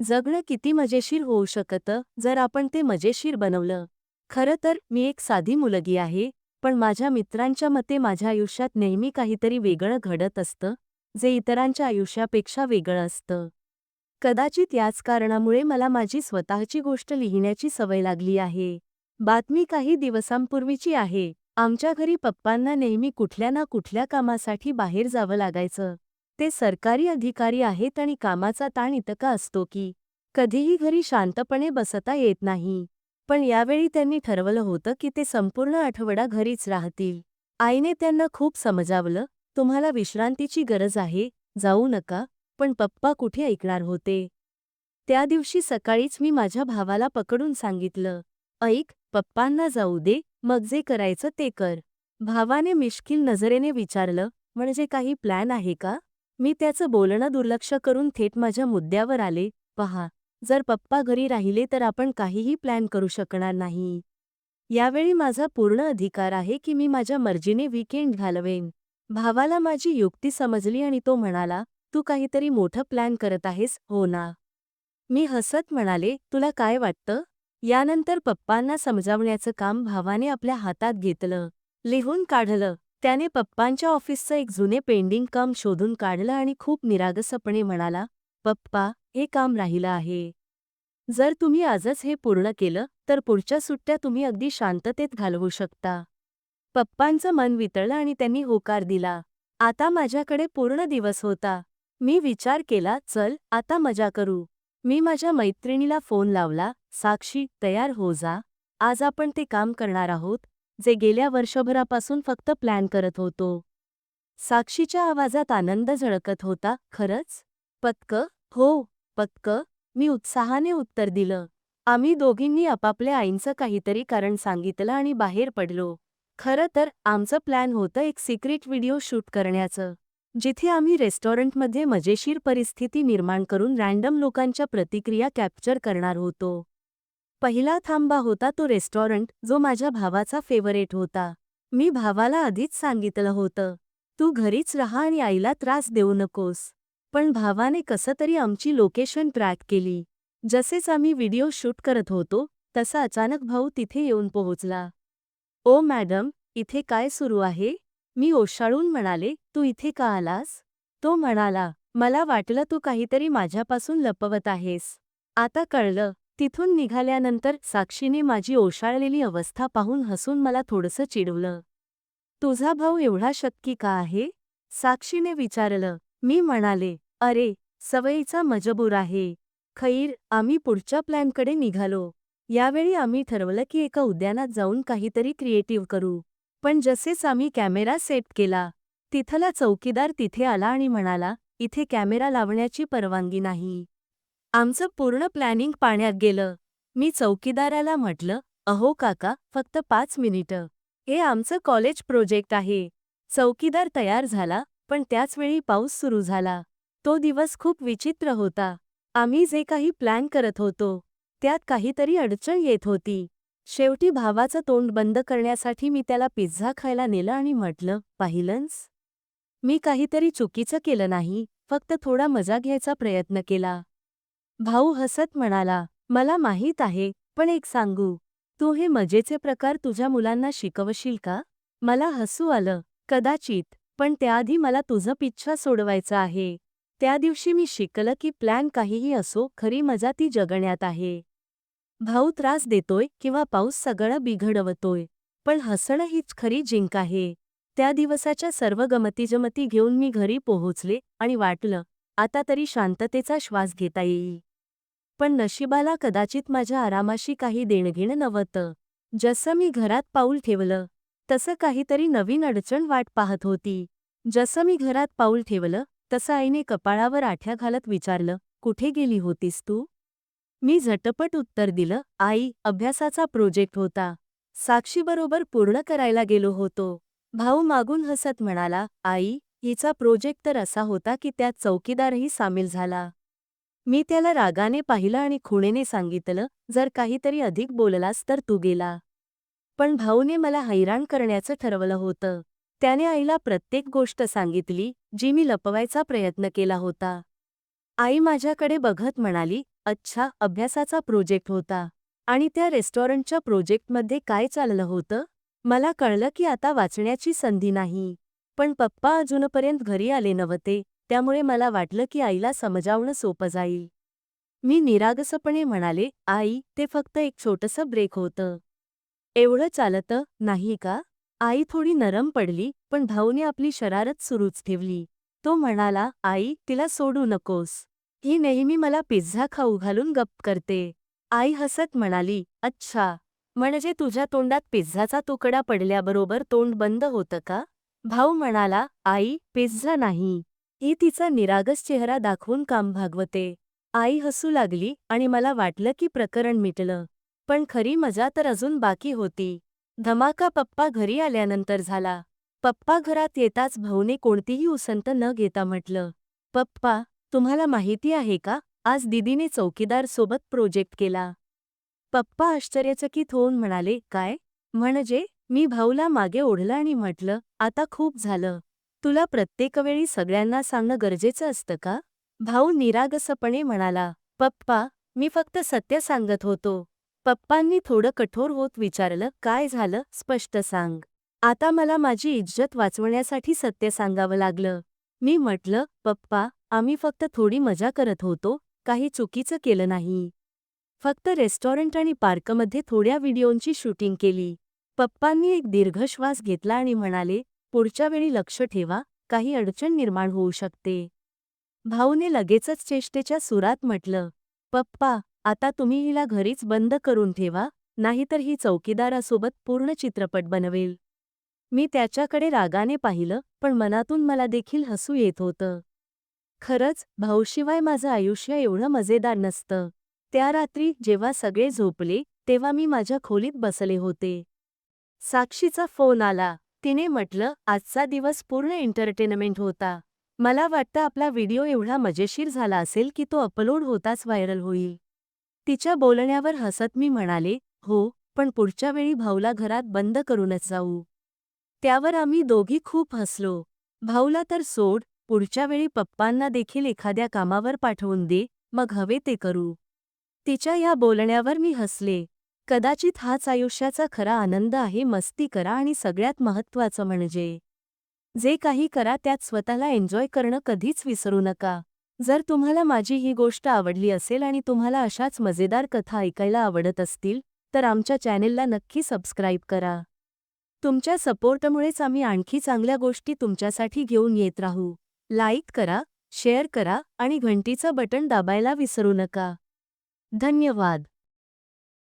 जगणं किती मजेशीर होऊ शकतं जर आपण ते मजेशीर बनवलं. खरं तर मी एक साधी मुलगी आहे, पण माझ्या मित्रांच्या मते माझ्या आयुष्यात नेहमी काहीतरी वेगळं घडत असतं, जे इतरांच्या आयुष्यापेक्षा वेगळं असतं. कदाचित याच कारणामुळे मला माझी स्वतःची गोष्ट लिहिण्याची सवय लागली आहे. बातमी काही दिवसांपूर्वीची आहे. आमच्या घरी पप्पांना नेहमी कुठल्या ना कुठल्या कामासाठी बाहेर जावं लागायचं. ते सरकारी अधिकारी आहेत आणि कामाचा ताण इतका असतो की कधीही घरी शांतपणे बसता येत नाही. पण यावेळी त्यांनी ठरवलं होतं की ते संपूर्ण आठवडा घरीच राहतील. आईने त्यांना खूप समजावलं, तुम्हाला विश्रांतीची गरज आहे, जाऊ नका, पण पप्पा कुठे ऐकणार होते. त्या दिवशी सकाळीच मी माझ्या भावाला पकडून सांगितलं, ऐक, पप्पांना जाऊ दे, मग जे करायचं ते कर. भावाने मिश्किल नजरेने विचारलं, म्हणजे काही प्लॅन आहे का? मी त्याचं बोलणं दुर्लक्ष करून थेट माझ्या मुद्द्यावर आले, पहा, जर पप्पा घरी राहिले तर आपण काहीही प्लॅन करू शकणार नाही. यावेळी माझा पूर्ण अधिकार आहे की मी माझ्या मर्जीने वीकेंड घालवेन. भावाला माझी युक्ती समजली आणि तो म्हणाला, तू काहीतरी मोठं प्लॅन करत आहेस, हो ना? मी हसत म्हणाले, तुला काय वाटतं? यानंतर पप्पांना समजावण्याचं काम भावाने आपल्या हातात घेतलं. लिहून काढलं. त्याने पप्पांच्या ऑफिसचं एक जुने पेंडिंग काम शोधून काढलं आणि खूप निरागसपणे म्हणाला, पप्पा, हे काम राहिलं आहे. जर तुम्ही आजच हे पूर्ण केलं, तर पुढच्या सुट्ट्या तुम्ही अगदी शांततेत घालवू शकता. पप्पांचं मन वितळलं आणि त्यांनी होकार दिला. आता माझ्याकडे पूर्ण दिवस होता. मी विचार केला, चल, आता मजा करू. मी माझ्या मैत्रिणीला फोन लावला, साक्षी, तयार हो जा. आज आपण ते काम करणार आहोत, जे गेल्या वर्षभरापासून फक्त प्लॅन करत होतो. साक्षीच्या आवाजात आनंद झळकत होता, खरंच? पक्क? हो, पक्क, मी उत्साहाने उत्तर दिलं. आम्ही दोघींनी आपापल्या आईंचं काहीतरी कारण सांगितलं आणि बाहेर पडलो. खरं तर आमचं प्लॅन होतं एक सिक्रेट व्हिडिओ शूट करण्याचं, जिथे आम्ही रेस्टॉरंटमध्ये मजेशीर परिस्थिती निर्माण करून रँडम लोकांच्या प्रतिक्रिया कॅप्चर करणार होतो. पहिला थांबा होता तो रेस्टॉरंट, जो माझ्या भावाचा फेवरेट होता. मी भावाला आधीच सांगितलं होतं, तू घरीच राहा आणि आईला त्रास देऊ नकोस. पण भावाने कसं तरी आमची लोकेशन ट्रॅक केली. जसेच आम्ही व्हिडिओ शूट करत होतो, तसा अचानक भाऊ तिथे येऊन पोहोचला. ओ मॅडम, इथे काय सुरू आहे? मी ओशाळून म्हणाले, तू इथे का आलास? तो म्हणाला, मला वाटलं तू काहीतरी माझ्यापासून लपवत आहेस. आता कळलं. तिथून निघाल्यानंतर साक्षीने माझी ओशाळलेली अवस्था पाहून हसून मला थोडंसं चिडवलं. तुझा भाऊ एवढा शक्की का आहे? साक्षीने विचारलं. मी म्हणाले, अरे, सवयीचा मजबूर आहे. खैर, आम्ही पुढच्या प्लॅनकडे निघालो. यावेळी आम्ही ठरवलं की एका उद्यानात जाऊन काहीतरी क्रिएटिव्ह करू. पण जसेच आम्ही कॅमेरा सेट केला, तिथला चौकीदार तिथे आला आणि म्हणाला, इथे कॅमेरा लावण्याची परवानगी नाही. आमचं पूर्ण प्लॅनिंग पाण्यात गेलं. मी चौकीदाराला म्हटलं, अहो काका, फक्त 5 मिनिटं. हे आमचं कॉलेज प्रोजेक्ट आहे. चौकीदार तयार झाला, पण त्याचवेळी पाऊस सुरू झाला. तो दिवस खूप विचित्र होता. आम्ही जे काही प्लॅन करत होतो, त्यात काहीतरी अडचण येत होती. शेवटी भावाचं तोंड बंद करण्यासाठी मी त्याला पिझ्झा खायला नेलं आणि म्हटलं, पाहिलंस? मी काहीतरी चुकीचं केलं नाही, फक्त थोडा मजा घ्यायचा प्रयत्न केला. भाऊ हसत म्हणाला, मला माहीत आहे, पण एक सांगू, तू हे मजेचे प्रकार तुझ्या मुलांना शिकवशील का? मला हसू आलं, कदाचित, पण त्याआधी मला तुझं पिच्छा सोडवायचा आहे. त्या दिवशी मी शिकलं की प्लॅन काहीही असो, खरी मजा ती जगण्यात आहे. भाऊ त्रास देतोय किंवा पाऊस सगळं बिघडवतोय, पण हसणं हीच खरी जिंक आहे. त्या दिवसाच्या सर्व गमतीजमती घेऊन मी घरी पोहोचले आणि वाटलं, आता तरी शांततेचा श्वास घेता येईल. पण नशिबाला कदाचित माझ्या आरामाशी काही देणघेणं नव्हतं. जसं मी घरात पाऊल ठेवलं, तसं काहीतरी नवीन अडचण वाट पाहत होती. जसं मी घरात पाऊल ठेवलं, तसं आईने कपाळावर आठ्या घालत विचारलं, कुठे गेली होतीस तू? मी झटपट उत्तर दिलं, आई, अभ्यासाचा प्रोजेक्ट होता. साक्षीबरोबर पूर्ण करायला गेलो होतो. भाऊ मागून हसत म्हणाला, आई, हिचा प्रोजेक्ट तर असा होता की त्यात चौकीदारही सामील झाला. मी त्याला रागाने पाहिलं आणि खुणेने सांगितलं, जर काहीतरी अधिक बोललास तर तू गेला. पण भाऊने मला हैराण करण्याचं ठरवलं होतं. त्याने आईला प्रत्येक गोष्ट सांगितली, जी मी लपवायचा प्रयत्न केला होता. आई माझ्याकडे बघत म्हणाली, अच्छा, अभ्यासाचा प्रोजेक्ट होता. आणि त्या रेस्टॉरंटच्या प्रोजेक्टमध्ये काय चाललं होतं? मला कळलं की आता वाचण्याची संधी नाही. पण पप्पा अजूनपर्यंत घरी आले नव्हते, त्यामुळे मला वाटलं की आईला समजावणं सोपं जाईल. मी निरागसपणे म्हणाले, आई, ते फक्त एक छोटंसं ब्रेक होतं. एवढं चालतं, नाही का? आई थोडी नरम पडली, पण भाऊने आपली शरारत सुरूच ठेवली. तो म्हणाला, आई, तिला सोडू नकोस. ही नेहमी मला पिझ्झा खाऊ घालून गप्प करते. आई हसत म्हणाली, अच्छा. म्हणजे तुझ्या तोंडात पिझ्झाचा तुकडा पडल्याबरोबर तोंड बंद होतं का? भाऊ म्हणाला, आई, पिझ्झा नाही. ही तिचा निरागस चेहरा दाखवून काम भागवते. आई हसू लागली आणि मला वाटलं की प्रकरण मिटलं. पण खरी मजा तर अजून बाकी होती. धमाका पप्पा घरी आल्यानंतर झाला. पप्पा घरात येताच भाऊने कोणतीही उसंत न घेता म्हटलं, पप्पा, तुम्हाला माहिती आहे का, आज दीदीने चौकीदार सोबत प्रोजेक्ट केला. पप्पा आश्चर्यचकित होऊन म्हणाले, काय? म्हणजे? मी भाऊला मागे ओढलं आणि म्हटलं, आता खूप झालं. तुला प्रत्येक वेळी सगळ्यांना सांगणं गरजेचं असतं का? भाऊ निरागसपणे म्हणाला, पप्पा, मी फक्त सत्य सांगत होतो. पप्पांनी थोडं कठोर होत विचारलं, काय झालं, स्पष्ट सांग. आता मला माझी इज्जत वाचवण्यासाठी सत्य सांगावं लागलं. मी म्हटलं, पप्पा, आम्ही फक्त थोडी मजा करत होतो, काही चुकीचं केलं नाही. फक्त रेस्टॉरंट आणि पार्कमध्ये थोड्या व्हिडिओंची शूटिंग केली. पप्पांनी एक दीर्घ श्वास घेतला आणि म्हणाले, पुढच्या वेळी लक्ष ठेवा, काही अडचण निर्माण होऊ शकते. भाऊने लगेचच चेष्टेच्या सुरात म्हटलं, पप्पा, आता तुम्ही हिला घरीच बंद करून ठेवा, नाहीतर ही चौकीदारासोबत पूर्ण चित्रपट बनवेल. मी त्याच्याकडे रागाने पाहिलं, पण मनातून मला देखील हसू येत होतं. खरंच, भाऊशिवाय माझं आयुष्य एवढं मजेदार नसतं. त्या रात्री जेव्हा सगळे झोपले, तेव्हा मी माझ्या खोलीत बसले होते. साक्षीचा फोन आला. तिने म्हटलं, आजचा दिवस पूर्ण एंटरटेनमेंट होता. मला वाटतं आपला व्हिडिओ एवढा मजेशीर झाला असेल की तो अपलोड होताच व्हायरल होईल. तिच्या बोलण्यावर हसत मी म्हणाले, हो, पण पुढच्या वेळी भाऊला घरात बंद करूनच जाऊ. त्यावर आम्ही दोघी खूप हसलो. भाऊला तर सोड, पुढच्या वेळी पप्पांना देखील एखाद्या कामावर पाठवून दे, मग हवे ते करू. तिच्या या बोलण्यावर मी हसले. कदाचित हाच आयुष्याचा खरा आनंद आहे, मस्ती करा आणि सगळ्यात महत्त्वाचं म्हणजे जे काही करा त्यात स्वतःला एन्जॉय करणं कधीच विसरू नका. जर तुम्हाला माझी ही गोष्ट आवडली असेल आणि तुम्हाला अशाच मजेदार कथा ऐकायला आवडत असतील, तर आमच्या चॅनेलला नक्की सबस्क्राईब करा. तुमच्या सपोर्टमुळेच आम्ही आणखी चांगल्या गोष्टी तुमच्यासाठी घेऊन येत राहू. लाईक करा, शेअर करा आणि घंटीचं बटण दाबायला विसरू नका. धन्यवाद.